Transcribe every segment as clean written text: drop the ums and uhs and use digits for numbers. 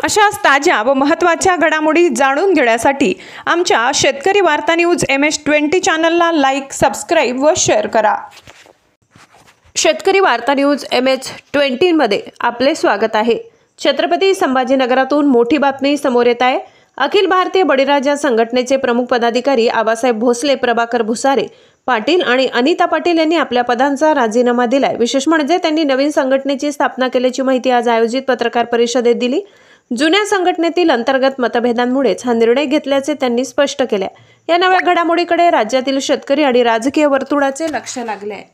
अशाच ताज्या व महत्त्वाच्या घडामोडी जाणून घेण्यासाठी आमच्या शेतकरी वार्ता न्यूज MS-20 चॅनलला लाईक, सबस्क्राईब व शेअर करा। शेतकरी वार्ता न्यूज MS-20 मध्ये आपले स्वागत आहे। छत्रपती संभाजीनगरातून मोठी बातमी समोर येत आहे। अखिल भारतीय बळीराजा संघटनेचे प्रमुख पदाधिकारी आबासाहेब भोसले, प्रभाकर भुसारे पाटील आणि अनिता पाटील यांनी आपल्या पदांचा राजीनामा दिलाय। विशेष म्हणजे त्यांनी नवीन संघटनेची स्थापना केल्याची माहिती आज आयोजित पत्रकार परिषदेत दिली। जुन्या संघटनेतील अंतर्गत मतभेदांमुळेच हा निर्णय घेतल्याचे त्यांनी स्पष्ट केले। या नव्या घडामोडीकडे राज्यातील शेतकरी आणि राजकीय वर्तुळाचे लक्ष लागले आहे।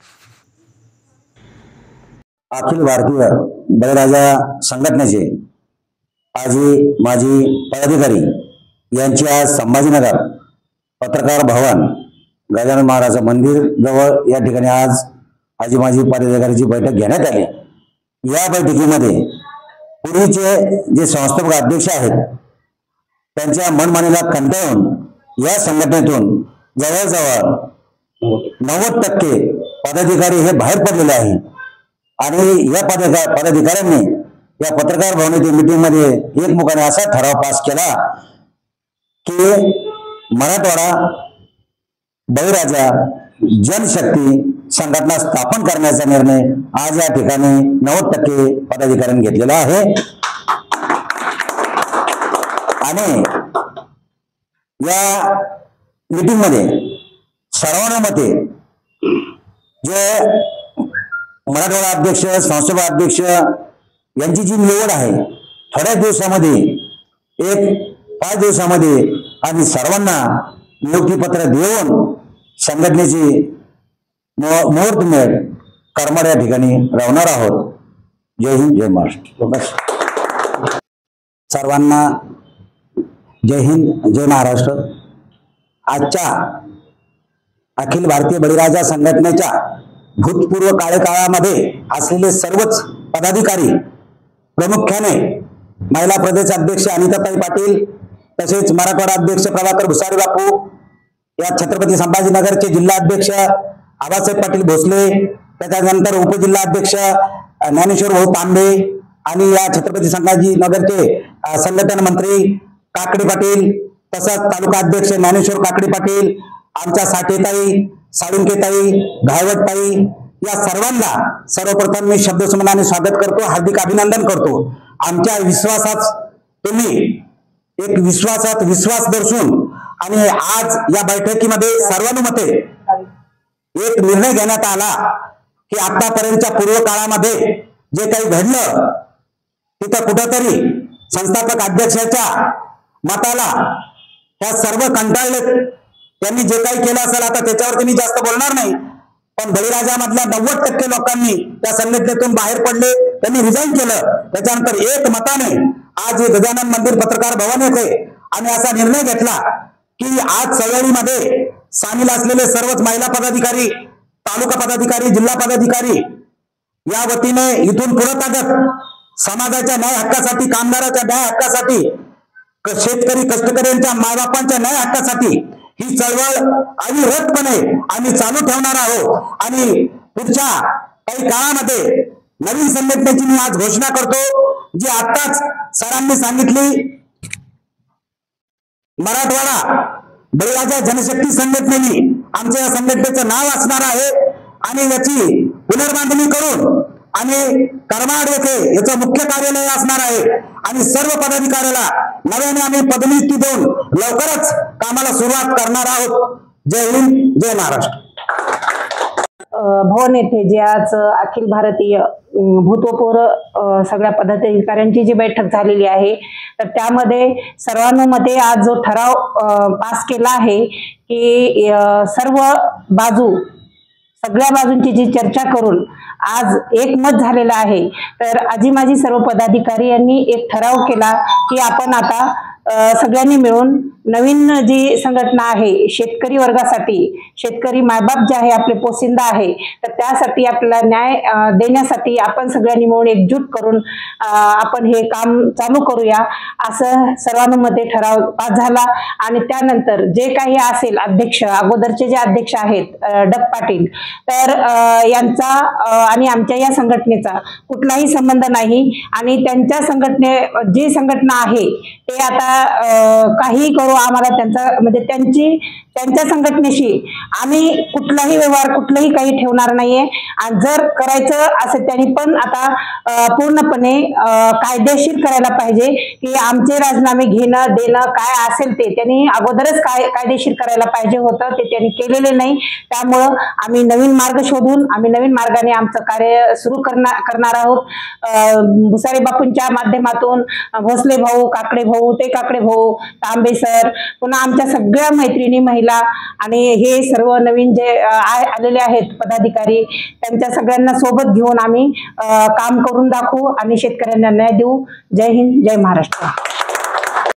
अखिल भारतीय बळीराजा संघटनेचे माजी पदाधिकारी यांची आज संभाजीनगर पत्रकार भवन गजानन महाराज मंदिर जवळ या ठिकाणी आज माजी पदाधिकाऱ्यांची बैठक घेण्यात आली। या बैठकीमध्ये पूर्वीचे जे संस्थापक अध्यक्ष आहेत त्यांच्या मनमानीला कंटाळून या संघटनेतून जवळजवळ 90% पदाधिकारी हे बाहेर पडलेले आहेत आणि या पदाधिकाऱ्यांनी या पत्रकार भवनातील मीटिंग मध्ये एकमुखाने असा ठराव पास केला की मराठवाडा बळीराजा जनशक्ती संघटना स्थापन करण्याचा निर्णय आज या ठिकाणी 90% पदाधिकाऱ्यांनी घेतलेला आहे। आणि या मीटिंग मध्ये सर्वानुमते जे मराठवाडा अध्यक्ष, संस्थापक अध्यक्ष यांची जी निवड आहे थोड्या दिवसामध्ये 5 दिवसामध्ये आम्ही सर्वांना नियुक्तीपत्र देऊन संघटनेची मुहूर्तमेढ करमाड या ठिकाणी राहणार आहोत। जय हिंद, जय महाराष्ट्र। सर्वांना जय हिंद, जय महाराष्ट्र। आजच्या अखिल भारतीय बळीराजा संघटनेच्या भूतपूर्व कार्यकाळामध्ये असलेले सर्वच पदाधिकारी, प्रामुख्याने महिला प्रदेश अध्यक्ष अनिताताई पाटील, तसेच मराठवाडा अध्यक्ष प्रभाकर भुसारे बापू, या छत्रपती संभाजीनगरचे जिल्हा अध्यक्ष आबासाहेब पाटील भोसले, त्याच्यानंतर उपजिल्हा अध्यक्ष ज्ञानेश्वर भाऊ तांबे आणि या छत्रपती संभाजीनगरचे संघटन मंत्री काकडे पाटील, तसंच तालुका अध्यक्ष ज्ञानेश्वर काकडे पाटील, आमच्या साठेताई, साळुंकेताई, घायवटताई, या सर्वांना सर्वप्रथम मी शब्दसन्मानाने स्वागत करतो, हार्दिक अभिनंदन करतो। आमच्या विश्वासात तुम्ही एक विश्वास दर्शवून आणि आज या बैठकीमध्ये सर्वानुमते एक निर्णय घेण्यात आला की आतापर्यंतच्या पूर्व काळामध्ये जे काही घडलं तिथं कुठंतरी संस्थापक अध्यक्षाच्या मताला त्या सर्व कंटाळले। त्यांनी जे काही केलं असेल आता त्याच्यावरती मी जास्त बोलणार नाही, पण बळीराजामधल्या 90% लोकांनी त्या संघटनेतून बाहेर पडले, त्यांनी रिझाईन केलं। त्याच्यानंतर एक मताने आज हे गजानन मंदिर पत्रकार भवन येथे आम्ही असा निर्णय घेतला की आज चळवळीमध्ये सामील असलेले सर्वच महिला पदाधिकारी, तालुका पदाधिकारी, जिल्हा पदाधिकारी या वतीने इथून पुढे ताकद समाजाच्या न्याय हक्कासाठी, कामगाराच्या न्याय हक्कासाठी, शेतकरी कष्टकऱ्यांच्या मायबापांच्या न्याय हक्कासाठी ही चळवळ अविरतपणे आम्ही चालू ठेवणार आहोत। आणि पुढच्या काही काळामध्ये नवीन संघटनेची मी आज घोषणा करतो, जी आताच सरांनी सांगितली, मराठवाडा बळीराजा जनशक्ती संघटनेने आमच्या या संघटनेचं नाव असणार आहे आणि याची पुनर्बांधणी करून आणि करमाड येथे याचं मुख्य कार्यालय असणार आहे आणि सर्व पदाधिकाऱ्याला नव्याने आम्ही पदोन्नती देऊन लवकरच कामाला सुरुवात करणार आहोत। जय हिंद, जय महाराष्ट्र। भवन येथे जे आज अखिल भारतीय भूतपूर्व सगळ्या पदाधिकाऱ्यांची जी बैठक झालेली आहे, तर त्यामध्ये सर्वानुमते आज जो ठराव पास केला आहे की सगळ्या बाजूंची जी चर्चा करून आज एकमत झालेलं आहे। तर माजी सर्व पदाधिकारी यांनी एक ठराव केला की आपण आता सगळ्यांनी मिळून नवीन जी संघटना आहे शेतकरी वर्गासाठी, शेतकरी मायबाप जे आहे आपले पोशिंदा आहे, तर त्यासाठी आपल्याला न्याय देण्यासाठी आपण सगळ्यांनी मिळून एकजूट करून आपण हे काम चालू करूया असं सर्वानुमते ठराव पास झाला। आणि त्यानंतर जे काही असेल अध्यक्ष, अगोदरचे जे अध्यक्ष आहेत डग पाटील, तर यांचा आणि आमच्या या संघटनेचा कुठलाही संबंध नाही आणि त्यांच्या जी संघटना आहे ते आता काही करू, आम्हाला त्यांचा म्हणजे त्यांच्या संघटनेशी आम्ही कुठलाही व्यवहार कुठलंही काही ठेवणार नाहीये। आणि जर करायचं असेल त्यांनी पण आता पूर्णपणे कायदेशीर करायला पाहिजे की आमचे राजीनामे घेणं देणं काय असेल ते त्यांनी अगोदरच कायदेशीर करायला पाहिजे होतं, ते त्यांनी केलेले नाही। त्यामुळं आम्ही नवीन मार्ग शोधून आम्ही नवीन मार्गाने आमचं कार्य सुरू करणार आहोत। भुसारे बापूंच्या माध्यमातून भोसले भाऊ, काकडे भाऊ, ते काकडे भाऊ, तांबे सर, पुन्हा आमच्या सगळ्या मैत्रिणी महिला आणि हे सर्व नवीन जे आलेले आहेत पदाधिकारी, त्यांच्या सगळ्यांना सोबत घेऊन आम्ही काम करून दाखवू आणि शेतकऱ्यांना न्याय देऊ। जय हिंद, जय महाराष्ट्र।